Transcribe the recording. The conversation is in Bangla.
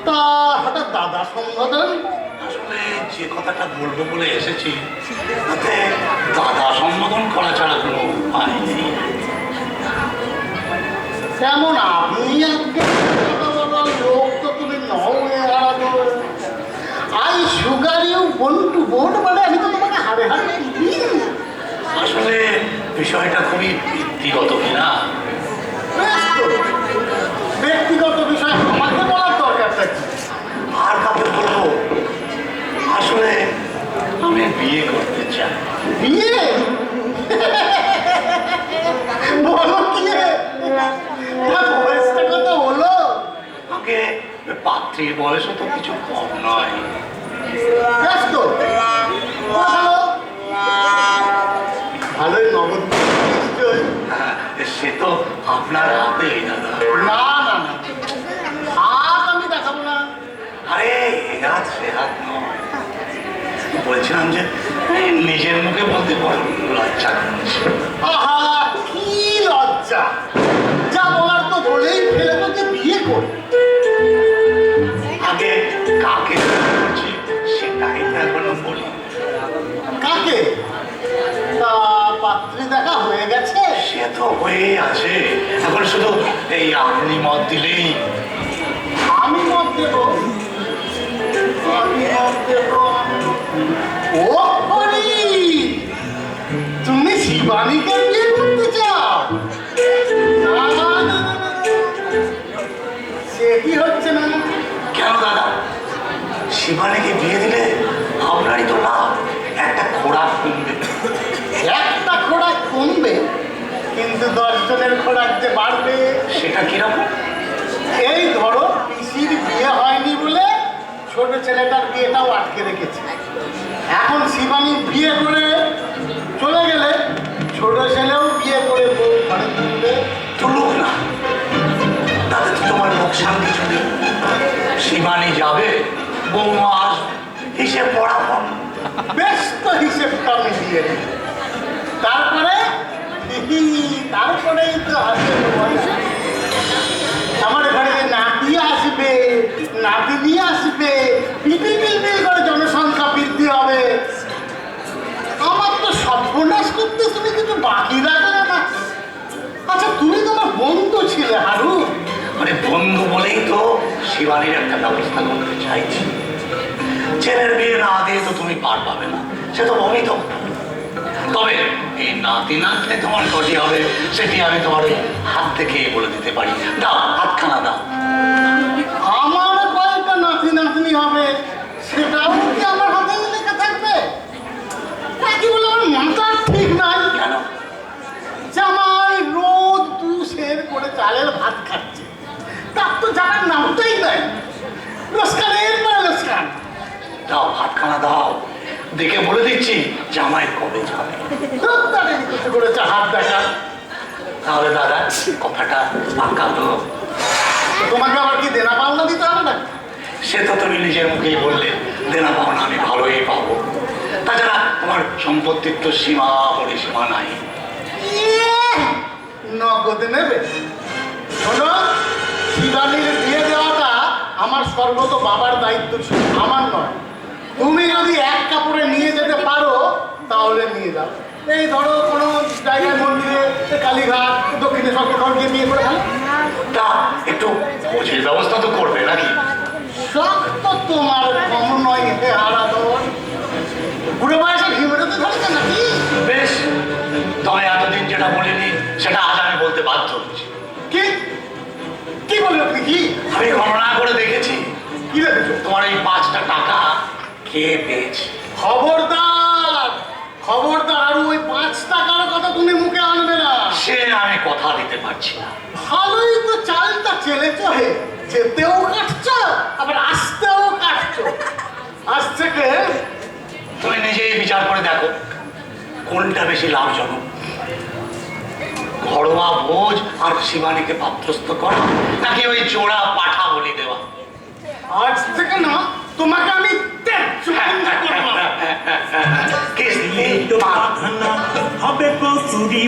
তা হঠাৎ দাদা সম্বোধন? আসলে যে কথাটা বলবো বলে এসেছি তাতে দাদা সম্বোধন করা ছাড়া কোনো উপায় নেই। তেমন আপনি আজকে লোক তো তুমি নও হারাতো। আই সুগার ইউ বোন টু বোন, মানে আমি তো তোমাকে হারে হারে দিই। আসলে বিষয়টা খুবই ব্যক্তিগত কিনা। ব্যক্তিগত বিষয় আমাকে বলার দরকারটা কি? আর কাউকে বলবো? আসলে আমি বিয়ে করতে চাই। বিয়ে? বলো কি বয়সটা কত হলো? আগে পাত্রীর বয়সও তো কিছু কম নয়। ব্যস্ত ভালোই নগদ নিশ্চয়। সে তো আপনার হাতেই দাদা। না না না, হাত আমি দেখাবো না। আরে এ হাত সে হাত নয়, বলছিলাম যে নিজের মুখে বলতে বড় লজ্জা করছে। আহা কি লজ্জা! যা বলার তো বলেই ফেলবো যে বিয়ে করবে। আগে কাকে করছি সেটাই তো এখনো বলি। কাকে? তা পাত্রী দেখা হয়ে গেছে? সে তো হয়েই আছে, এখন শুধু এই আপনি মত দিলেই। আমি মত দেব? আমি মত দেব? ও হরি, তুমি শিবানীকে বিয়ে করতে চাও? না না না না, সে কি হচ্ছে না? কেন দাদা, শিবানীকে বিয়ে দিলে আপনারই তো লাভ, একটা খোরাক কমবে। একটা খোরাক কমবে, কিন্তু 10 জনের খোরাক যে বাড়বে। সেটা কিরকম? এই ধরো পিসির বিয়ে হয়নি বলে ছোট ছেলেটার বিয়েটাও আটকে রেখেছে। এখন শিবানী বিয়ে করে চলে গেলে ছোট ছেলেও বিয়ে করে বউ ঘরে তুলবে। তুলুক না, তাতে তো তোমার লোকসান কিছু নেই। শিবানী যাবে, বৌমা আসবে, হিসেব বরাবর। বেশ তো হিসেবটা মিলিয়ে দিই। তারপরেই তো আসবে আমার ঘরে যে নাতি আসবে, নাতিনি আসবে, পিপি পিপি করে জনসংখ্যা বৃদ্ধি হবে। আমার তো সর্বনাশ করতে তুমি কিছু বাকি রাখলে না। আচ্ছা তুমি তোমার বন্ধু ছিলে হারু। মানে বন্ধু বলেই তো শিবানীর একটা ব্যবস্থা করতে চাইছি। ছেলের বিয়ে না দিয়ে তো তুমি পার পাবে না, সে তো অমিত। তবে এই নাতি নাতলে তোমার কটি হবে সেটি আমি তোমার ওই হাত থেকে বলে দিতে পারি। দাও, হাতখানা দাও। আমার কয়েকটা নাতি নাতনি হবে সেটাও কি আমার হাতে লেখা থাকবে? নাকি বলে আমার মাথা ঠিক নাই। কেন? জামাই রোজ 2 সের করে চালের ভাত খাচ্ছে, তার তো জানার নামটাই নাই। লোসকানের পরে লোসকান। দাও, হাতখানা দাও, দেখে বলে দিচ্ছি জামাই কবে যাবে। কিছু করেছে হাত দেখা। তাহলে দাদা কথাটা পাক্কা তো? তোমাকে আবার কি দেনা পাওনা দিতে হবে না? সে তো তুমি নিজের মুখেই বললে দেনা পাওনা আমি ভালোই পাবো। তাছাড়া তোমার সম্পত্তির তো সীমা পরিসীমা নাই। নগদ নেবে? শোনো, শিবানীর বিয়ে দেওয়াটা আমার সর্বত বাবার দায়িত্ব ছিল, আমার নয়। তুমি যদি এক কাপড়ে নিয়ে যেতে পারো তাহলে নিয়ে যাও। এই ধরো কোনো জায়গায় মন্দিরে, কালীঘাট, দক্ষিণেশ্বর কোথাও গিয়ে বিয়ে করে ফেলো। তা একটু খোঁজের ব্যবস্থা তো করবে নাকি? শখ তো তোমার কম নয় হে হারাধন। বুড়ো বয়সে ঘি বেরোতে ধরছে নাকি? বেশ, তবে এতদিন যেটা বলিনি সেটা আজ আমি বলতে বাধ্য হচ্ছি। কি কি বললো তুমি? কি আমি গণনা করে দেখেছি। কি দেখেছো? তোমার এই 5টা টাকা কে পেয়েছে। খবরদার খবরদার, আর ওই 5 টাকার কথা তুমি মুখে আনবে না। সে আমি কথা দিতে পারছি না। ভালোই তো চালটা চেলেছ হে, যেতেও কাটছ আবার আসতেও কাটছ। আজ থেকে তুমি নিজেই বিচার করে দেখো কোনটা বেশি লাভজনক, ঘরোয়া ভোজ আর শিবানীকে পাত্রস্থ করা, নাকি ওই জোড়া পাঠা বলি দেওয়া। আজ থেকে না তোমাকে আমি কিস্তি হবে কচুরি।